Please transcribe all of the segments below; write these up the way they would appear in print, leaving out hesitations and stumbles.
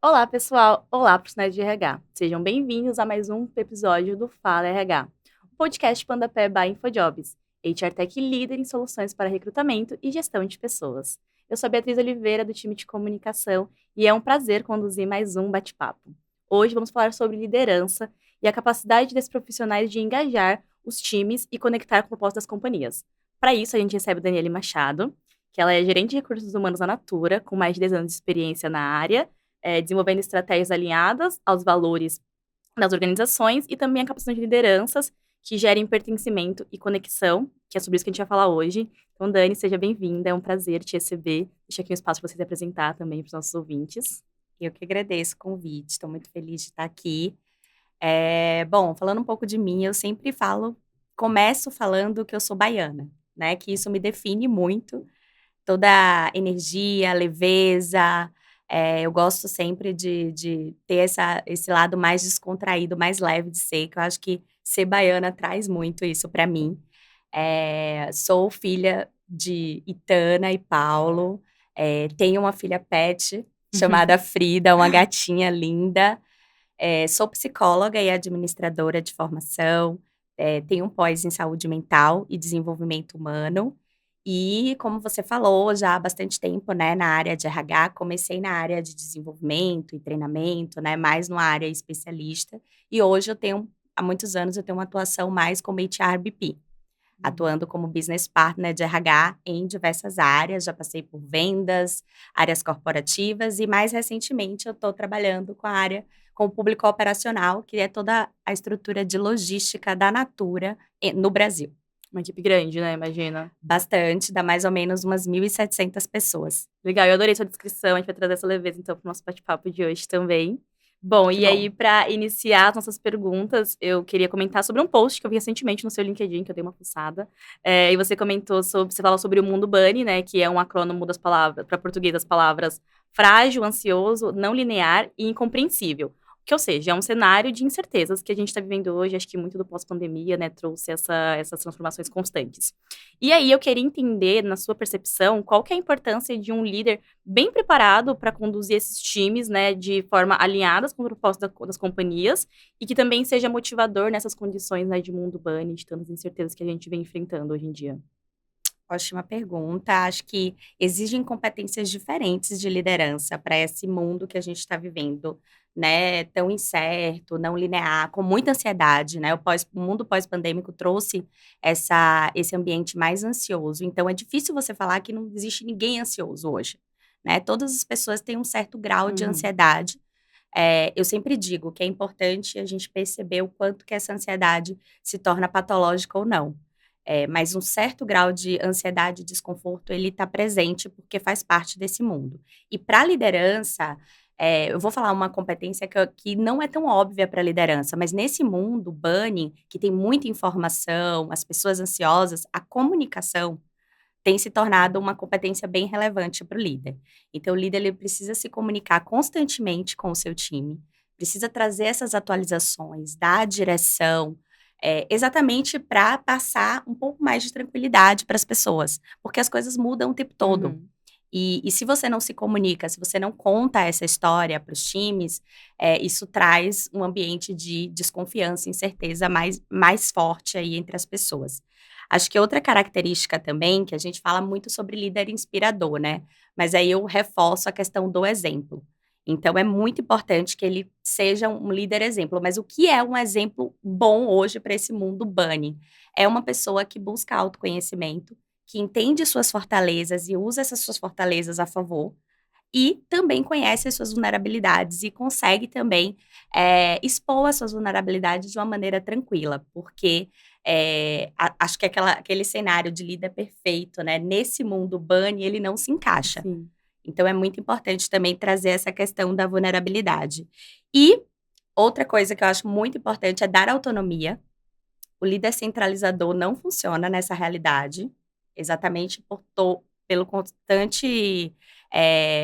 Olá, pessoal! Olá, profissionais de RH. Sejam bem-vindos a mais um episódio do Fala RH, o podcast Pandapé by InfoJobs, HR Tech líder em soluções para recrutamento e gestão de pessoas. Eu sou a Beatriz Oliveira, do time de comunicação, e é um prazer conduzir mais um bate-papo. Hoje vamos falar sobre liderança e a capacidade desses profissionais de engajar os times e conectar com o propósito das companhias. Para isso, a gente recebe a Daniele Machado, que ela é gerente de recursos humanos da Natura, com mais de 10 anos de experiência na área, desenvolvendo estratégias alinhadas aos valores das organizações e também a capacitação de lideranças que gerem pertencimento e conexão, que é sobre isso que a gente vai falar hoje. Então, Dani, seja bem-vinda, é um prazer te receber. Deixa aqui um espaço para você se apresentar também para os nossos ouvintes. Eu que agradeço o convite, estou muito feliz de estar aqui. Bom, falando um pouco de mim, eu sempre começo falando que eu sou baiana, né? Que isso me define muito, toda a energia, a leveza. Eu gosto sempre de ter esse lado mais descontraído, mais leve de ser, que eu acho que ser baiana traz muito isso para mim. Sou filha de Itana e Paulo, tenho uma filha pet chamada Frida, uma gatinha linda. Sou psicóloga e administradora de formação, tenho um pós em saúde mental e desenvolvimento humano. E, como você falou, já há bastante tempo, né, na área de RH, comecei na área de desenvolvimento e treinamento, né, mais numa área especialista. E hoje há muitos anos, eu tenho uma atuação mais como HRBP, atuando como business partner de RH em diversas áreas. Já passei por vendas, áreas corporativas e, mais recentemente, eu estou trabalhando com o público operacional, que é toda a estrutura de logística da Natura no Brasil. Uma equipe grande, né? Imagina. Bastante, dá mais ou menos umas 1.700 pessoas. Legal, eu adorei sua descrição. A gente vai trazer essa leveza, então, para o nosso bate-papo de hoje também. Bom, Que e aí, bom. para iniciar as nossas perguntas, eu queria comentar sobre um post que eu vi recentemente no seu LinkedIn, que eu dei uma fuçada. E você comentou sobre, você fala sobre o mundo Bunny, né? Que é um acrônimo das palavras, para português, das palavras frágil, ansioso, não linear e incompreensível. Que, ou seja, é um cenário de incertezas que a gente está vivendo hoje, acho que muito do pós-pandemia, né, trouxe essas transformações constantes. E aí, eu queria entender, na sua percepção, qual que é a importância de um líder bem preparado para conduzir esses times, né, de forma alinhadas com o propósito das companhias e que também seja motivador nessas condições, né, de mundo bunny, de tantas incertezas que a gente vem enfrentando hoje em dia. Ótima pergunta. Acho que exigem competências diferentes de liderança para esse mundo que a gente está vivendo, né? Tão incerto, não linear, com muita ansiedade, né? O mundo pós-pandêmico trouxe esse ambiente mais ansioso. Então, é difícil você falar que não existe ninguém ansioso hoje, né? Todas as pessoas têm um certo grau de Uhum. ansiedade. Eu sempre digo que é importante a gente perceber o quanto que essa ansiedade se torna patológica ou não. Mas um certo grau de ansiedade e desconforto, ele está presente, porque faz parte desse mundo. E para a liderança, eu vou falar uma competência que não é tão óbvia para a liderança, mas nesse mundo bunny, que tem muita informação, as pessoas ansiosas, a comunicação tem se tornado uma competência bem relevante para o líder. Então, o líder ele precisa se comunicar constantemente com o seu time, precisa trazer essas atualizações, dar direção, exatamente para passar um pouco mais de tranquilidade para as pessoas, porque as coisas mudam o tempo todo. Uhum. E se você não se comunica, se você não conta essa história para os times, isso traz um ambiente de desconfiança e incerteza mais forte aí entre as pessoas. Acho que outra característica também, que a gente fala muito sobre líder inspirador, né? Mas aí eu reforço a questão do exemplo. Então é muito importante que ele seja um líder exemplo. Mas o que é um exemplo bom hoje para esse mundo bunny? É uma pessoa que busca autoconhecimento, que entende suas fortalezas e usa essas suas fortalezas a favor, e também conhece as suas vulnerabilidades e consegue também expor as suas vulnerabilidades de uma maneira tranquila, porque acho que aquele cenário de líder perfeito, né, nesse mundo bunny, ele não se encaixa. Sim. Então é muito importante também trazer essa questão da vulnerabilidade. E outra coisa que eu acho muito importante é dar autonomia. O líder centralizador não funciona nessa realidade, exatamente pelo constante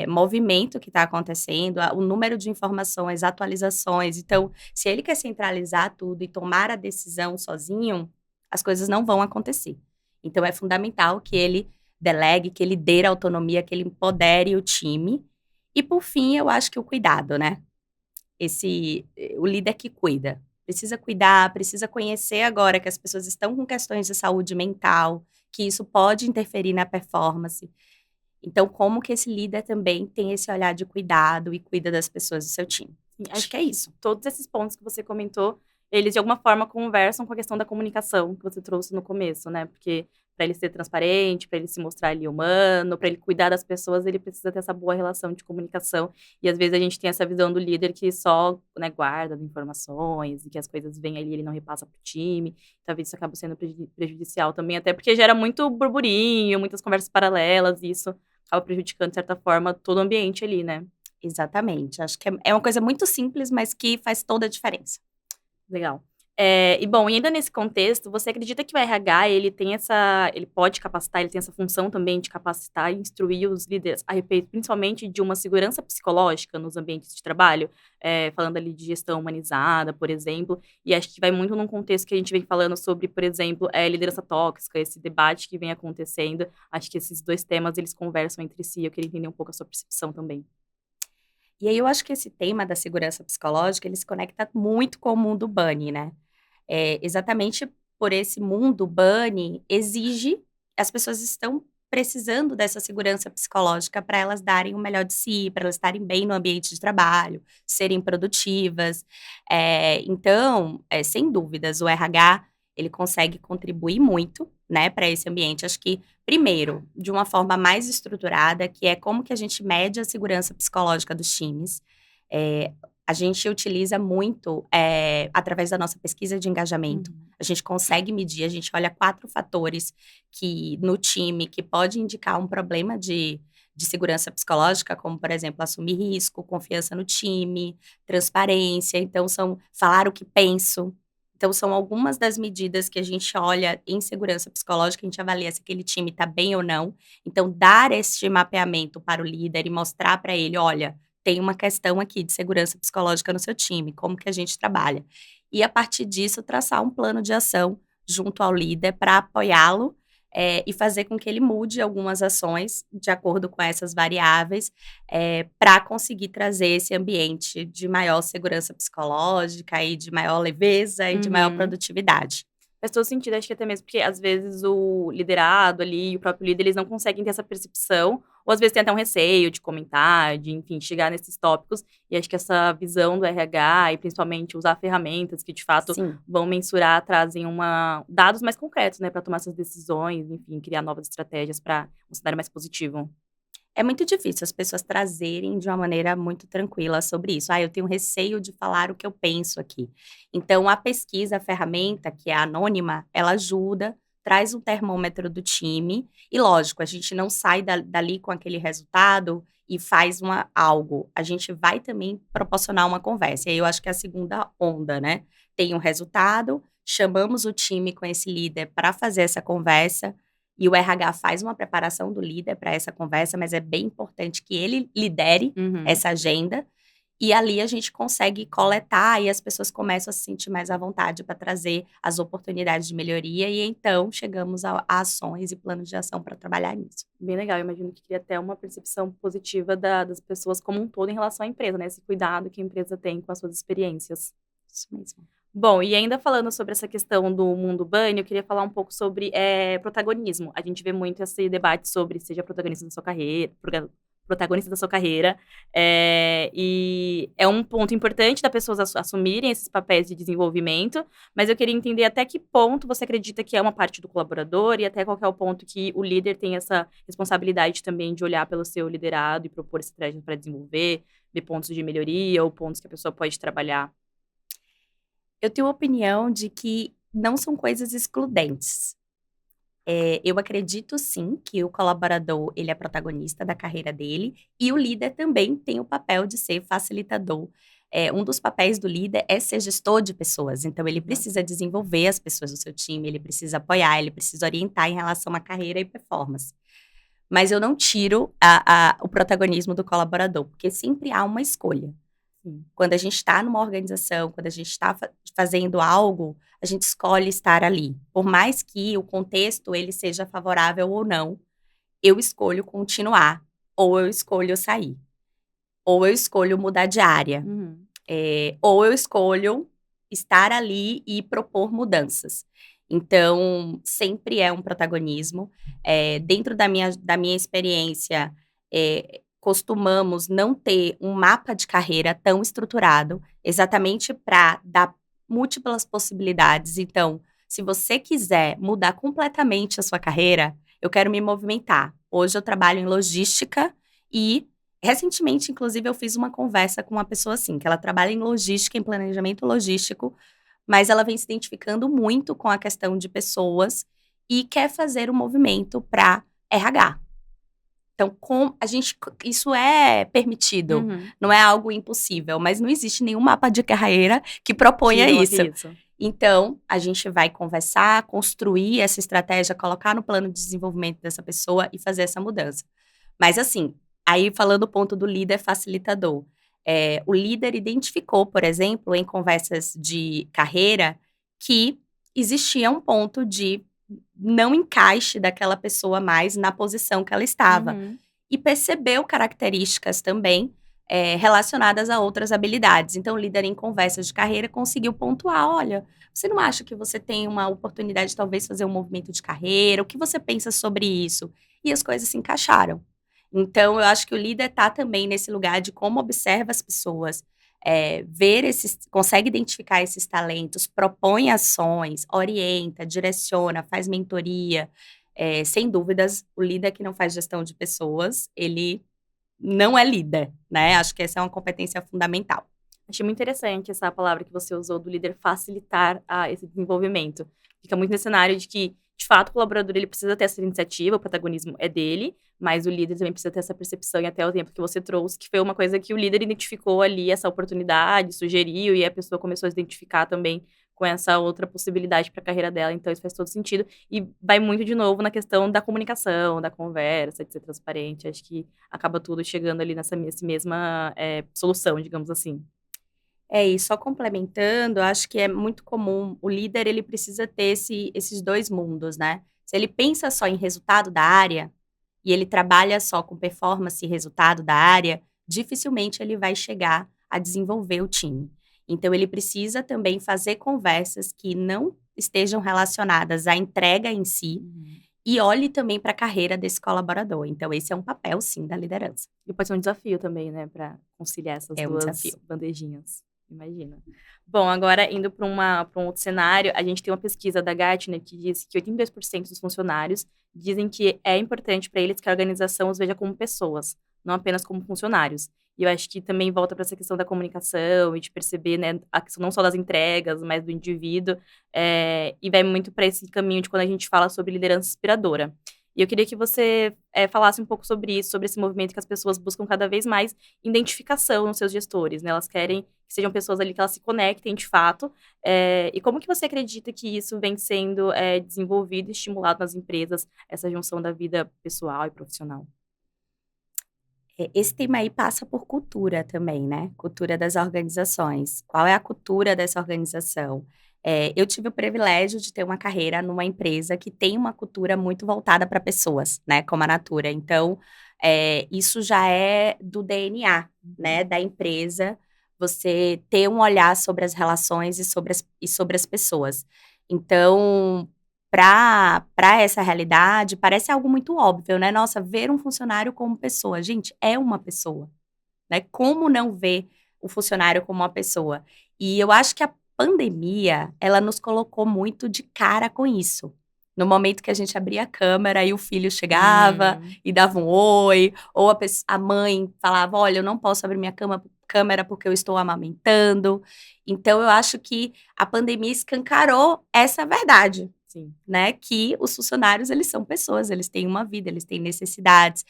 movimento que está acontecendo, o número de informações, atualizações. Então, se ele quer centralizar tudo e tomar a decisão sozinho, as coisas não vão acontecer. Então, é fundamental que ele delegue, que ele dê autonomia, que ele empodere o time E por fim, eu acho que o cuidado, né? O líder que cuida. Precisa cuidar, precisa conhecer agora que as pessoas estão com questões de saúde mental, que isso pode interferir na performance. Então, como que esse líder também tem esse olhar de cuidado e cuida das pessoas do seu time? Sim, Acho acho que é que isso. todos esses pontos que você comentou, eles de alguma forma conversam com a questão da comunicação que você trouxe no começo, né? Porque para ele ser transparente, para ele se mostrar ali humano, para ele cuidar das pessoas, ele precisa ter essa boa relação de comunicação. E às vezes a gente tem essa visão do líder que só, né, guarda as informações e que as coisas vêm ali, ele não repassa para o time. Talvez isso acabe sendo prejudicial também, até porque gera muito burburinho, muitas conversas paralelas, e isso acaba prejudicando, de certa forma, todo o ambiente ali, né? Exatamente. Acho que é uma coisa muito simples, mas que faz toda a diferença. Legal. E bom, e ainda nesse contexto, você acredita que o RH, ele pode capacitar, ele tem essa função também de capacitar e instruir os líderes a respeito, principalmente de uma segurança psicológica nos ambientes de trabalho? Falando ali de gestão humanizada, por exemplo, e acho que vai muito num contexto que a gente vem falando sobre, por exemplo, liderança tóxica, esse debate que vem acontecendo. Acho que esses dois temas, eles conversam entre si. Eu queria entender um pouco a sua percepção também. E aí eu acho que esse tema da segurança psicológica, ele se conecta muito com o mundo bunny, né? Exatamente por esse mundo bunny exige, as pessoas estão precisando dessa segurança psicológica para elas darem o melhor de si, para elas estarem bem no ambiente de trabalho, serem produtivas. Então, sem dúvidas, o RH ele consegue contribuir muito, né, para esse ambiente. Acho que, primeiro, de uma forma mais estruturada, que é como que a gente mede a segurança psicológica dos times. É, a gente utiliza muito, através da nossa pesquisa de engajamento, Uhum. a gente consegue medir, a gente olha 4 fatores que no time que pode indicar um problema de segurança psicológica, como, por exemplo, assumir risco, confiança no time, transparência, então são falar o que penso. Então, são algumas das medidas que a gente olha em segurança psicológica, a gente avalia se aquele time está bem ou não. Então, dar este mapeamento para o líder e mostrar para ele, olha, tem uma questão aqui de segurança psicológica no seu time, como que a gente trabalha. E a partir disso, traçar um plano de ação junto ao líder para apoiá-lo e fazer com que ele mude algumas ações de acordo com essas variáveis para conseguir trazer esse ambiente de maior segurança psicológica e de maior leveza e de maior Uhum. produtividade. Faz todo sentido, acho que até mesmo porque, às vezes, o liderado ali e o próprio líder, eles não conseguem ter essa percepção, ou às vezes tem até um receio de comentar, de, enfim, chegar nesses tópicos, e acho que essa visão do RH, e principalmente usar ferramentas que, de fato, Sim. vão mensurar, trazem dados mais concretos, né, para tomar essas decisões, enfim, criar novas estratégias para um cenário mais positivo. É muito difícil as pessoas trazerem de uma maneira muito tranquila sobre isso. Eu tenho receio de falar o que eu penso aqui. Então, a pesquisa, a ferramenta, que é anônima, ela ajuda, traz um termômetro do time. E, lógico, a gente não sai dali com aquele resultado e faz algo. A gente vai também proporcionar uma conversa. E aí eu acho que é a segunda onda, né? Tem um resultado, chamamos o time com esse líder para fazer essa conversa. E o RH faz uma preparação do líder para essa conversa, mas é bem importante que ele lidere Uhum. essa agenda. E ali a gente consegue coletar e as pessoas começam a se sentir mais à vontade para trazer as oportunidades de melhoria. E então chegamos a ações e planos de ação para trabalhar nisso. Bem legal, eu imagino que cria até uma percepção positiva das pessoas como um todo em relação à empresa, né, esse cuidado que a empresa tem com as suas experiências. Isso mesmo. Bom, e ainda falando sobre essa questão do mundo bunny, eu queria falar um pouco sobre protagonismo. A gente vê muito esse debate sobre seja protagonista da sua carreira, protagonista da sua carreira, e é um ponto importante das pessoas assumirem esses papéis de desenvolvimento, mas eu queria entender até que ponto você acredita que é uma parte do colaborador e até qual que é o ponto que o líder tem essa responsabilidade também de olhar pelo seu liderado e propor estratégias para desenvolver, ver pontos de melhoria ou pontos que a pessoa pode trabalhar. Eu tenho a opinião de que não são coisas excludentes. Eu acredito sim que o colaborador, ele é protagonista da carreira dele e o líder também tem o papel de ser facilitador. Um dos papéis do líder é ser gestor de pessoas, então ele Exato. precisa desenvolver as pessoas do seu time, ele precisa apoiar, ele precisa orientar em relação à carreira e performance. Mas eu não tiro o protagonismo do colaborador, porque sempre há uma escolha. Sim. Quando a gente está numa organização, quando a gente está fazendo algo, a gente escolhe estar ali. Por mais que o contexto ele seja favorável ou não, eu escolho continuar ou eu escolho sair. ou eu escolho mudar de área, Uhum. ou eu escolho estar ali e propor mudanças. Então, sempre é um protagonismo. Dentro da minha experiência, costumamos não ter um mapa de carreira tão estruturado, exatamente para dar múltiplas possibilidades. Então, se você quiser mudar completamente a sua carreira, eu quero me movimentar. Hoje eu trabalho em logística e recentemente, inclusive, eu fiz uma conversa com uma pessoa assim, que ela trabalha em logística, em planejamento logístico, mas ela vem se identificando muito com a questão de pessoas e quer fazer um movimento para RH. Então, isso é permitido, Uhum. não é algo impossível, mas não existe nenhum mapa de carreira que proponha Coloque isso. isso. Então, a gente vai conversar, construir essa estratégia, colocar no plano de desenvolvimento dessa pessoa e fazer essa mudança. Mas assim, aí falando o ponto do líder facilitador. O líder identificou, por exemplo, em conversas de carreira, que existia um ponto de não encaixe daquela pessoa mais na posição que ela estava. Uhum. E percebeu características também relacionadas a outras habilidades. Então, o líder em conversas de carreira conseguiu pontuar: olha, você não acha que você tem uma oportunidade de talvez fazer um movimento de carreira? O que você pensa sobre isso? E as coisas se encaixaram. Então, eu acho que o líder está também nesse lugar de como observa as pessoas, consegue identificar esses talentos, propõe ações, orienta, direciona, faz mentoria. Sem dúvidas, o líder que não faz gestão de pessoas, ele não é líder, né? Acho que essa é uma competência fundamental. Achei muito interessante essa palavra que você usou do líder facilitar esse desenvolvimento. Fica muito nesse cenário de que, de fato, o colaborador ele precisa ter essa iniciativa, o protagonismo é dele, mas o líder também precisa ter essa percepção e até o tempo que você trouxe, que foi uma coisa que o líder identificou ali, essa oportunidade, sugeriu, e a pessoa começou a se identificar também com essa outra possibilidade para a carreira dela. Então, isso faz todo sentido. E vai muito, de novo, na questão da comunicação, da conversa, de ser transparente. Acho que acaba tudo chegando ali nessa mesma solução, digamos assim. E só complementando, acho que é muito comum, o líder ele precisa ter esses dois mundos, né? Se ele pensa só em resultado da área, e ele trabalha só com performance e resultado da área, dificilmente ele vai chegar a desenvolver o time. Então, ele precisa também fazer conversas que não estejam relacionadas à entrega em si, Uhum. e olhe também para a carreira desse colaborador. Então, esse é um papel, sim, da liderança. E pode ser um desafio também, né, para conciliar essas É um duas desafio. bandejinhas. Imagina. Bom, agora indo para um outro cenário, a gente tem uma pesquisa da Gartner que diz que 82% dos funcionários dizem que é importante para eles que a organização os veja como pessoas, não apenas como funcionários. E eu acho que também volta para essa questão da comunicação e de perceber, né, a questão não só das entregas, mas do indivíduo, e vai muito para esse caminho de quando a gente fala sobre liderança inspiradora. E eu queria que você falasse um pouco sobre isso, sobre esse movimento que as pessoas buscam cada vez mais identificação nos seus gestores, né? Elas querem que sejam pessoas ali que elas se conectem de fato. E como que você acredita que isso vem sendo desenvolvido e estimulado nas empresas, essa junção da vida pessoal e profissional? Esse tema aí passa por cultura também, né? Cultura das organizações. Qual é a cultura dessa organização? Eu tive o privilégio de ter uma carreira numa empresa que tem uma cultura muito voltada para pessoas, né? Como a Natura. Então, isso já é do DNA, né? Da empresa. Você ter um olhar sobre as relações e sobre as pessoas. Então, para essa realidade, parece algo muito óbvio, né? Nossa, ver um funcionário como pessoa. Gente, é uma pessoa, né? Como não ver o funcionário como uma pessoa? E eu acho que a pandemia, ela nos colocou muito de cara com isso. No momento que a gente abria a câmera e o filho chegava Hum, e dava um oi, ou a mãe falava: olha, eu não posso abrir minha câmera porque eu estou amamentando. Então, eu acho que a pandemia escancarou essa verdade, sim. né, que os funcionários, eles são pessoas, eles têm uma vida, eles têm necessidades.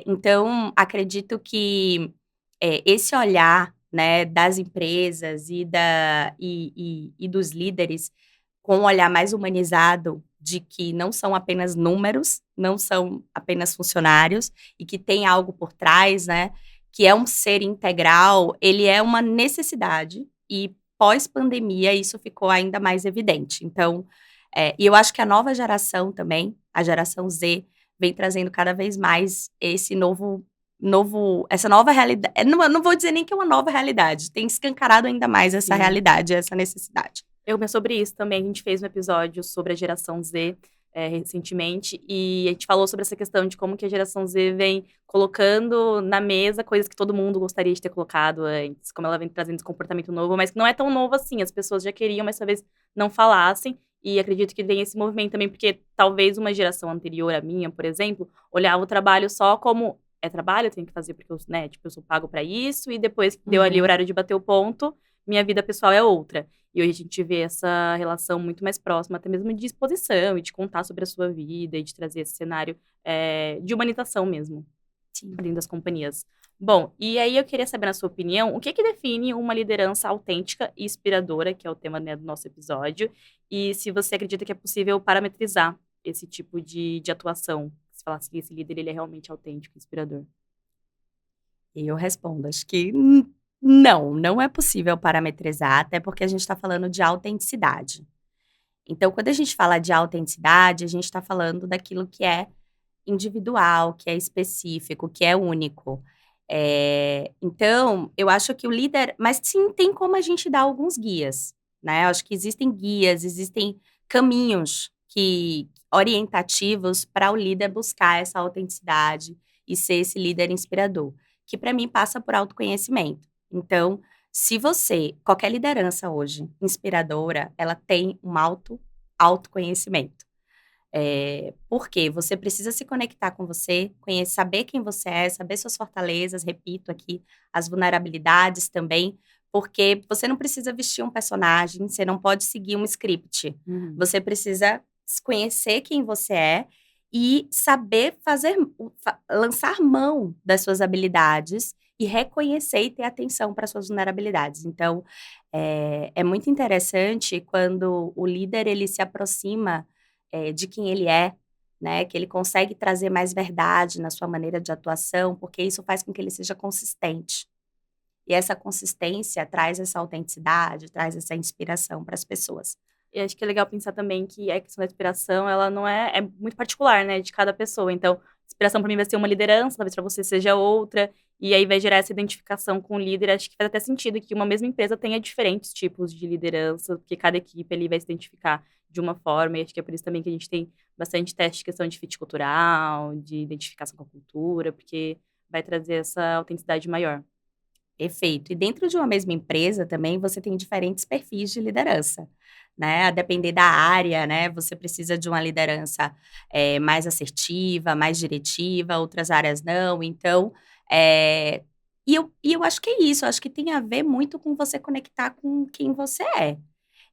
Então, acredito que, esse olhar, né, das empresas e dos líderes, com um olhar mais humanizado, de que não são apenas números, não são apenas funcionários, e que tem algo por trás, né, que é um ser integral, ele é uma necessidade, e pós-pandemia isso ficou ainda mais evidente. Então, e eu acho que a nova geração também, a geração Z, vem trazendo cada vez mais esse novo essa nova realidade. Não vou dizer nem que é uma nova realidade, tem escancarado ainda mais essa realidade, essa necessidade. É sobre isso também. A gente fez um episódio sobre a geração Z recentemente e a gente falou sobre essa questão de como que a geração Z vem colocando na mesa coisas que todo mundo gostaria de ter colocado antes, como ela vem trazendo esse comportamento novo, mas que não é tão novo assim. As pessoas já queriam, mas talvez não falassem. E acredito que vem esse movimento também, porque talvez uma geração anterior à minha, por exemplo, olhava o trabalho só como é trabalho, eu tenho que fazer porque eu, né, tipo, eu sou pago para isso, e depois que deu ali o horário de bater o ponto, minha vida pessoal é outra. E hoje a gente vê essa relação muito mais próxima, até mesmo de exposição e de contar sobre a sua vida e de trazer esse cenário de humanização mesmo, dentro das companhias. Bom, e aí eu queria saber, na sua opinião, o que define uma liderança autêntica e inspiradora, que é o tema, né, do nosso episódio, e se você acredita que é possível parametrizar esse tipo de atuação, se falar que esse líder ele é realmente autêntico e inspirador. E eu respondo, acho que não é possível parametrizar, até porque a gente está falando de autenticidade. Então, quando a gente fala de autenticidade, a gente está falando daquilo que é individual, que é específico, que é único. Então, eu acho que o líder. Mas sim, tem como a gente dar alguns guias, né? Eu acho que existem guias, existem caminhos orientativos para o líder buscar essa autenticidade e ser esse líder inspirador, que para mim passa por autoconhecimento. Então, se qualquer liderança hoje inspiradora, ela tem um autoconhecimento. Porque você precisa se conectar com você, saber quem você é, saber suas fortalezas, repito aqui, as vulnerabilidades também, porque você não precisa vestir um personagem, você não pode seguir um script. Você precisa conhecer quem você é e saber lançar mão das suas habilidades e reconhecer e ter atenção para suas vulnerabilidades. Então, é muito interessante quando o líder ele se aproxima de quem ele é, né? Que ele consegue trazer mais verdade na sua maneira de atuação, porque isso faz com que ele seja consistente. E essa consistência traz essa autenticidade, traz essa inspiração para as pessoas. E acho que é legal pensar também que a questão da inspiração, ela não é muito particular, né, de cada pessoa. Então, inspiração para mim vai ser uma liderança, talvez para você seja outra, e aí vai gerar essa identificação com o líder. Acho que faz até sentido que uma mesma empresa tenha diferentes tipos de liderança, porque cada equipe ali vai se identificar de uma forma, e acho que é por isso também que a gente tem bastante teste de questão de fit cultural, de identificação com a cultura, porque vai trazer essa autenticidade maior. Perfeito. E dentro de uma mesma empresa também você tem diferentes perfis de liderança, né? A depender da área, né? Você precisa de uma liderança mais assertiva, mais diretiva, outras áreas não. Então, eu acho que é isso. Eu acho que tem a ver muito com você conectar com quem você é.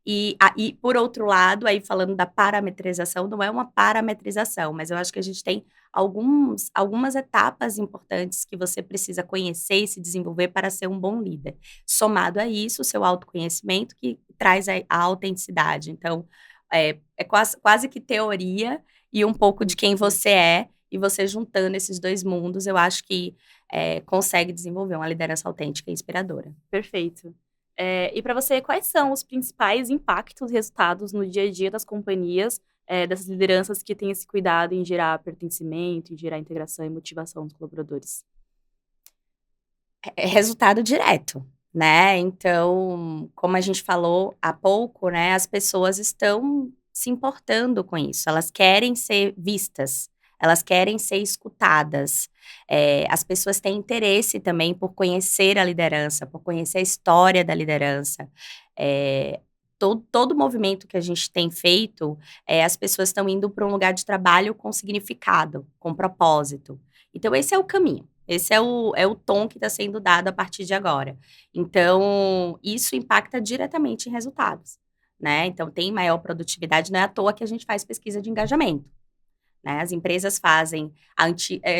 E por outro lado, aí falando da parametrização, não é uma parametrização, mas eu acho que a gente tem algumas etapas importantes que você precisa conhecer e se desenvolver para ser um bom líder. Somado a isso, o seu autoconhecimento que traz a autenticidade. Então, é quase que teoria e um pouco de quem você é, e você juntando esses dois mundos, eu acho que consegue desenvolver uma liderança autêntica e inspiradora. Perfeito. E para você, quais são os principais impactos e resultados no dia a dia das companhias, dessas lideranças que têm esse cuidado em gerar pertencimento, em gerar integração e motivação dos colaboradores? É resultado direto, né? Então, como a gente falou há pouco, né? As pessoas estão se importando com isso. Elas querem ser vistas, elas querem ser escutadas. As pessoas têm interesse também por conhecer a liderança, por conhecer a história da liderança. Todo movimento que a gente tem feito, as pessoas estão indo para um lugar de trabalho com significado, com propósito. Então, esse é o caminho. Esse é o tom que está sendo dado a partir de agora. Então, isso impacta diretamente em resultados, né? Então, tem maior produtividade, não é à toa que a gente faz pesquisa de engajamento, né? As empresas fazem, a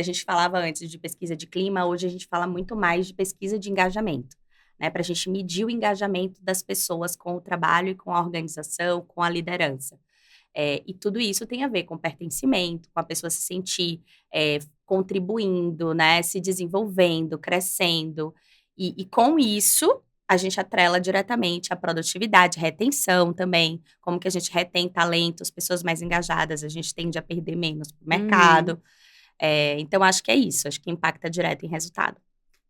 gente falava antes de pesquisa de clima, hoje a gente fala muito mais de pesquisa de engajamento, né? Para a gente medir o engajamento das pessoas com o trabalho e com a organização, com a liderança. E tudo isso tem a ver com pertencimento, com a pessoa se sentir contribuindo, né, se desenvolvendo, crescendo. E com isso, a gente atrela diretamente a produtividade, retenção também. Como que a gente retém talentos, pessoas mais engajadas, a gente tende a perder menos para o mercado. Então, acho que é isso. Acho que impacta direto em resultado.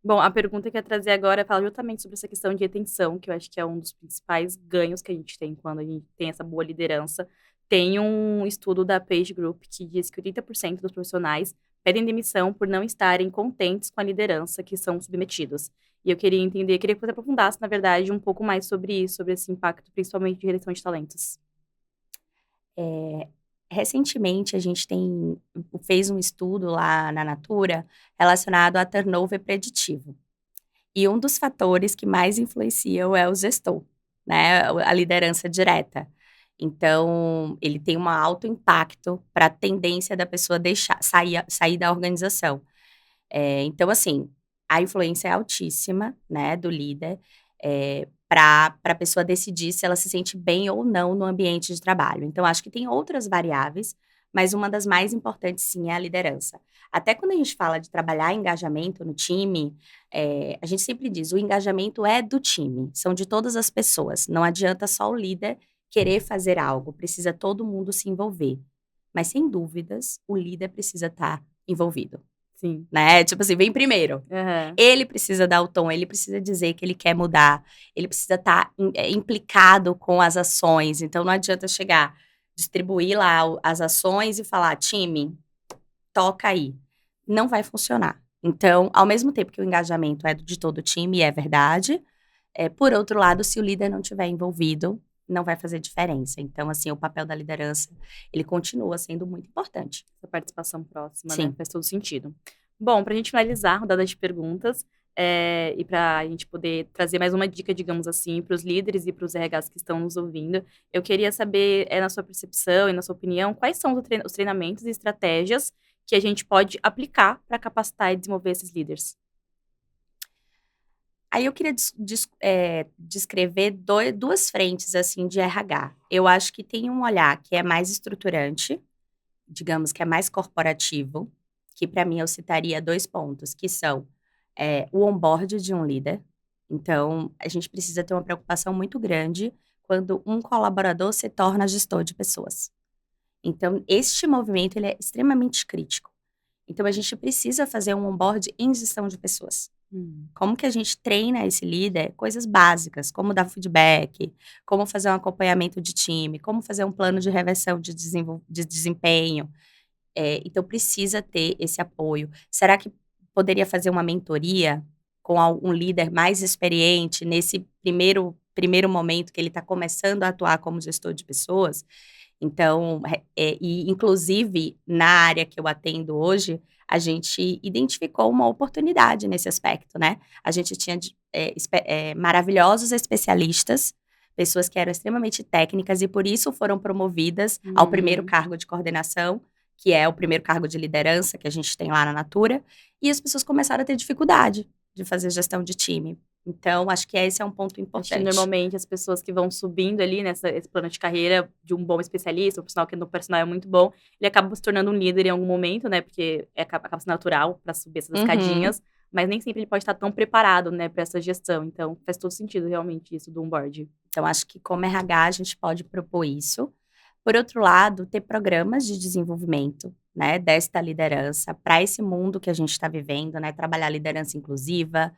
Bom, a pergunta que eu ia trazer agora fala justamente sobre essa questão de retenção, que eu acho que é um dos principais ganhos que a gente tem quando a gente tem essa boa liderança. Tem um estudo da Page Group que diz que 80% dos profissionais pedem demissão por não estarem contentes com a liderança que são submetidos. E eu queria entender, queria que você aprofundasse, na verdade, um pouco mais sobre isso, sobre esse impacto, principalmente de retenção de talentos. Recentemente, a gente fez um estudo lá na Natura relacionado a turnover preditivo. E um dos fatores que mais influenciam é o gestor, né? A liderança direta. Então, ele tem um alto impacto para a tendência da pessoa sair da organização. Então, assim, a influência é altíssima, né, do líder, para a pessoa decidir se ela se sente bem ou não no ambiente de trabalho. Então, acho que tem outras variáveis, mas uma das mais importantes, sim, é a liderança. Até quando a gente fala de trabalhar engajamento no time, a gente sempre diz, o engajamento é do time, são de todas as pessoas. Não adianta só o líder querer fazer algo, precisa todo mundo se envolver. Mas, sem dúvidas, o líder precisa estar envolvido. Sim. Né? Tipo assim, vem primeiro. Uhum. Ele precisa dar o tom, ele precisa dizer que ele quer mudar, ele precisa estar implicado com as ações. Então, não adianta chegar, distribuir lá as ações e falar, time, toca aí. Não vai funcionar. Então, ao mesmo tempo que o engajamento é de todo o time, é verdade, por outro lado, se o líder não estiver envolvido, não vai fazer diferença. Então, assim, o papel da liderança, ele continua sendo muito importante. Essa participação próxima, Sim. né? Faz todo sentido. Bom, para a gente finalizar a rodada de perguntas, e para a gente poder trazer mais uma dica, digamos assim, para os líderes e para os RHs que estão nos ouvindo, eu queria saber, na sua percepção e na sua opinião, quais são os treinamentos e estratégias que a gente pode aplicar para capacitar e desenvolver esses líderes. Aí eu queria descrever duas frentes, assim, de RH. Eu acho que tem um olhar que é mais estruturante, digamos que é mais corporativo, que para mim eu citaria 2 pontos, que são, o onboard de um líder. Então, a gente precisa ter uma preocupação muito grande quando um colaborador se torna gestor de pessoas. Então, este movimento ele é extremamente crítico. Então, a gente precisa fazer um onboard em gestão de pessoas. Como que a gente treina esse líder? Coisas básicas, como dar feedback, como fazer um acompanhamento de time, como fazer um plano de reversão de desempenho. Então, precisa ter esse apoio. Será que poderia fazer uma mentoria com um líder mais experiente nesse primeiro momento que ele está começando a atuar como gestor de pessoas? Então, e inclusive na área que eu atendo hoje, a gente identificou uma oportunidade nesse aspecto, né? A gente tinha maravilhosos especialistas, pessoas que eram extremamente técnicas e por isso foram promovidas ao primeiro cargo de coordenação, que é o primeiro cargo de liderança que a gente tem lá na Natura, e as pessoas começaram a ter dificuldade de fazer gestão de time. Então, acho que esse é um ponto importante. Acho que normalmente as pessoas que vão subindo ali esse plano de carreira de um bom especialista, um profissional que no personal é muito bom, ele acaba se tornando um líder em algum momento, né? Porque acaba sendo natural para subir essas escadinhas, mas nem sempre ele pode estar tão preparado, né, para essa gestão. Então, faz todo sentido realmente isso do onboard. Então, acho que como RH a gente pode propor isso. Por outro lado, ter programas de desenvolvimento, né, desta liderança para esse mundo que a gente está vivendo, né, trabalhar liderança inclusiva,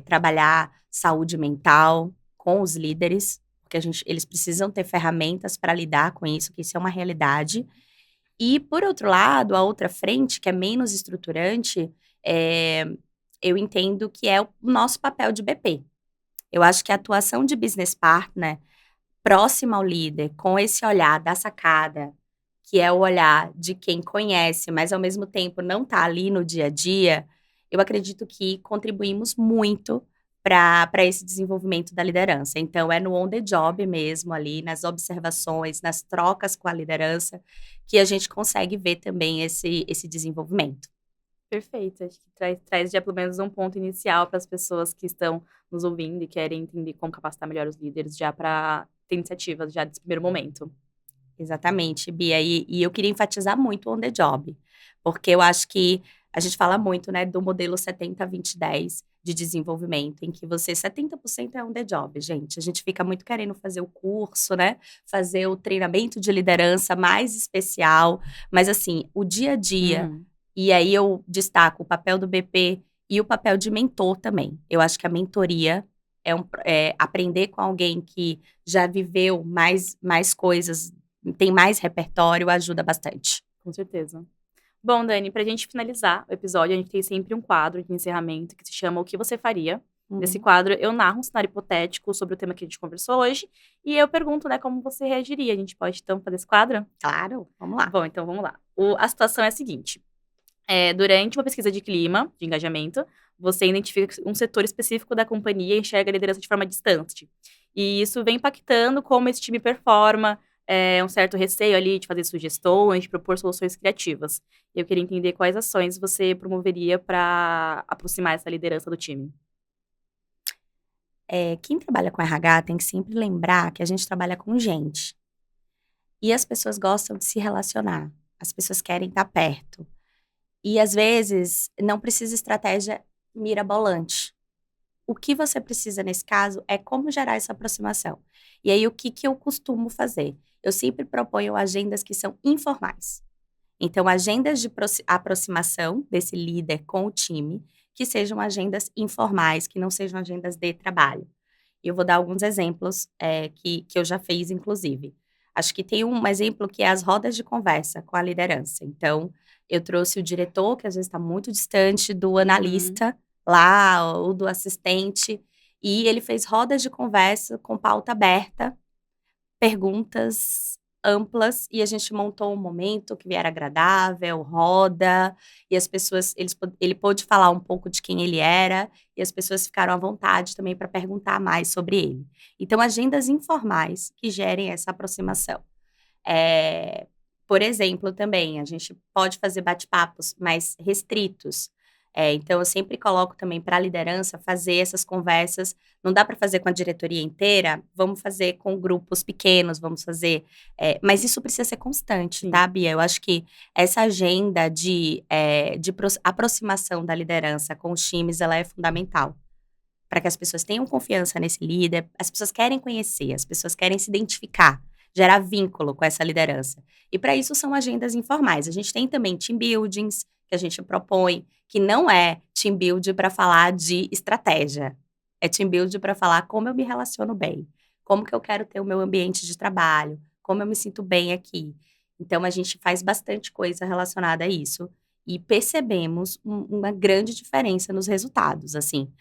trabalhar saúde mental com os líderes, porque eles precisam ter ferramentas para lidar com isso, que isso é uma realidade. E, por outro lado, a outra frente, que é menos estruturante, eu entendo que é o nosso papel de BP. Eu acho que a atuação de business partner próxima ao líder, com esse olhar da sacada, que é o olhar de quem conhece, mas ao mesmo tempo não está ali no dia a dia, eu acredito que contribuímos muito para esse desenvolvimento da liderança. Então, é no on the job mesmo, ali, nas observações, nas trocas com a liderança, que a gente consegue ver também esse desenvolvimento. Perfeito, acho que traz já pelo menos um ponto inicial para as pessoas que estão nos ouvindo e querem entender como capacitar melhor os líderes já para ter iniciativas já desse primeiro momento. Exatamente, Bia. E eu queria enfatizar muito o on the job, porque eu acho que a gente fala muito, né, do modelo 70-20-10 de desenvolvimento, em que 70% é on the job, gente. A gente fica muito querendo fazer o curso, né, fazer o treinamento de liderança mais especial, mas assim, o dia a dia E aí eu destaco o papel do BP e o papel de mentor também. Eu acho que a mentoria é aprender com alguém que já viveu mais coisas, tem mais repertório, ajuda bastante. Com certeza. Bom, Dani, pra gente finalizar o episódio, a gente tem sempre um quadro de encerramento que se chama O que você faria? Nesse Uhum. quadro, eu narro um cenário hipotético sobre o tema que a gente conversou hoje e eu pergunto, né, como você reagiria. A gente pode, então, fazer esse quadro? Claro, vamos lá. Bom, então vamos lá. A situação é a seguinte. Durante uma pesquisa de clima, de engajamento, você identifica um setor específico da companhia e enxerga a liderança de forma distante. E isso vem impactando como esse time performa, um certo receio ali de fazer sugestões, de propor soluções criativas. Eu queria entender quais ações você promoveria para aproximar essa liderança do time. Quem trabalha com RH tem que sempre lembrar que a gente trabalha com gente. E as pessoas gostam de se relacionar. As pessoas querem estar perto. E às vezes não precisa estratégia mirabolante. O que você precisa nesse caso é como gerar essa aproximação. E aí o que eu costumo fazer? Eu sempre proponho agendas que são informais. Então, agendas de aproximação desse líder com o time, que sejam agendas informais, que não sejam agendas de trabalho. E eu vou dar alguns exemplos que eu já fiz, inclusive. Acho que tem um exemplo que é as rodas de conversa com a liderança. Então, eu trouxe o diretor, que às vezes está muito distante do Uhum. analista lá, ou do assistente, e ele fez rodas de conversa com pauta aberta, perguntas amplas, e a gente montou um momento que era agradável, roda, e as pessoas, ele pôde falar um pouco de quem ele era, e as pessoas ficaram à vontade também para perguntar mais sobre ele. Então, agendas informais que gerem essa aproximação. Eh, por exemplo, também, a gente pode fazer bate-papos mais restritos. Então, eu sempre coloco também para a liderança fazer essas conversas. Não dá para fazer com a diretoria inteira, vamos fazer com grupos pequenos, vamos fazer. Mas isso precisa ser constante, Sim. tá, Bia? Eu acho que essa agenda de aproximação da liderança com os times, ela é fundamental. Para que as pessoas tenham confiança nesse líder, as pessoas querem conhecer, as pessoas querem se identificar, gerar vínculo com essa liderança. E para isso são agendas informais. A gente tem também team buildings que a gente propõe, que não é team building para falar de estratégia. É team building para falar como eu me relaciono bem, como que eu quero ter o meu ambiente de trabalho, como eu me sinto bem aqui. Então a gente faz bastante coisa relacionada a isso e percebemos uma grande diferença nos resultados, assim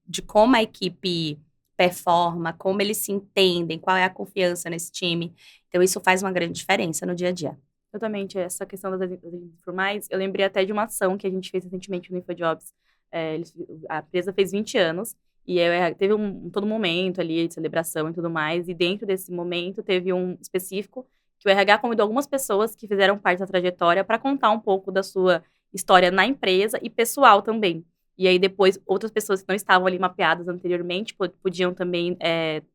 de como a equipe performa, como eles se entendem, qual é a confiança nesse time. Então, isso faz uma grande diferença no dia a dia. Totalmente, essa questão das agendas informais, eu lembrei até de uma ação que a gente fez recentemente no InfoJobs. A empresa fez 20 anos e teve todo um momento ali de celebração e tudo mais, e dentro desse momento teve um específico que o RH convidou algumas pessoas que fizeram parte da trajetória para contar um pouco da sua história na empresa e pessoal também. E aí depois outras pessoas que não estavam ali mapeadas anteriormente podiam também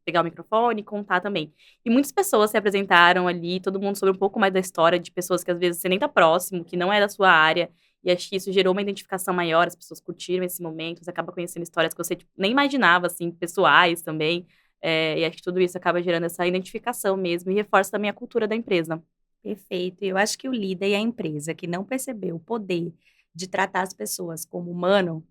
pegar o microfone e contar também. E muitas pessoas se apresentaram ali, todo mundo soube um pouco mais da história de pessoas que às vezes você nem tá próximo, que não é da sua área. E acho que isso gerou uma identificação maior, as pessoas curtiram esse momento, você acaba conhecendo histórias que você tipo, nem imaginava, assim, pessoais também. E acho que tudo isso acaba gerando essa identificação mesmo e reforça também a cultura da empresa. Perfeito. E eu acho que o líder e a empresa que não percebeu o poder de tratar as pessoas como humano,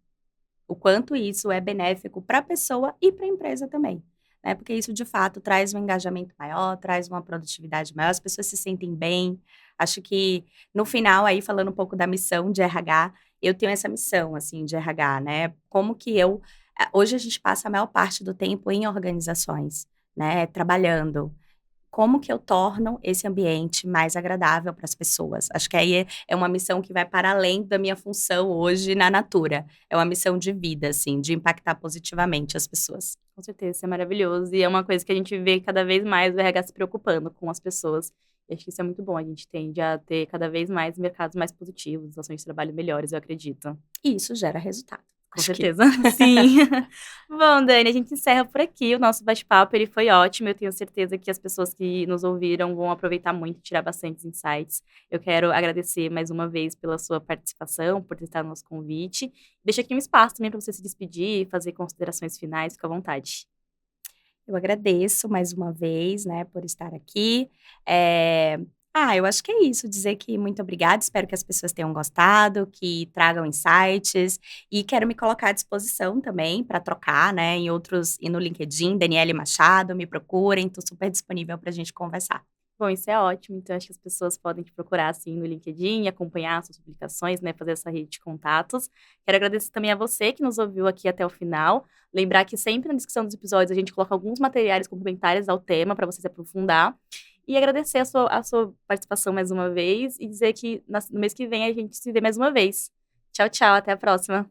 o quanto isso é benéfico para a pessoa e para a empresa também, né? Porque isso, de fato, traz um engajamento maior, traz uma produtividade maior, as pessoas se sentem bem. Acho que, no final, aí, falando um pouco da missão de RH, eu tenho essa missão, assim, de RH, né? Como que hoje a gente passa a maior parte do tempo em organizações, né? Trabalhando. Como que eu torno esse ambiente mais agradável para as pessoas? Acho que aí é uma missão que vai para além da minha função hoje na Natura. É uma missão de vida, assim, de impactar positivamente as pessoas. Com certeza, isso é maravilhoso. E é uma coisa que a gente vê cada vez mais o RH se preocupando com as pessoas. E acho que isso é muito bom. A gente tende a ter cada vez mais mercados mais positivos, relações de trabalho melhores, eu acredito. E isso gera resultado. Com Acho que certeza, sim. Bom, Dani, a gente encerra por aqui o nosso bate-papo, ele foi ótimo, eu tenho certeza que as pessoas que nos ouviram vão aproveitar muito e tirar bastantes insights. Eu quero agradecer mais uma vez pela sua participação, por testar no nosso convite. Deixa aqui um espaço também para você se despedir, fazer considerações finais, fica à vontade. eu agradeço mais uma vez, né, por estar aqui. Eh, Eu acho que é isso, dizer que muito obrigada, espero que as pessoas tenham gostado, que tragam insights e quero me colocar à disposição também para trocar, né, e no LinkedIn, Daniele Machado, me procurem, tô super disponível para a gente conversar. Bom, isso é ótimo. Então, acho que as pessoas podem te procurar assim no LinkedIn, acompanhar suas publicações, né? Fazer essa rede de contatos. Quero agradecer também a você que nos ouviu aqui até o final. Lembrar que sempre na descrição dos episódios a gente coloca alguns materiais complementares ao tema para você se aprofundar. E agradecer a sua participação mais uma vez e dizer que no mês que vem a gente se vê mais uma vez. Tchau, tchau, até a próxima.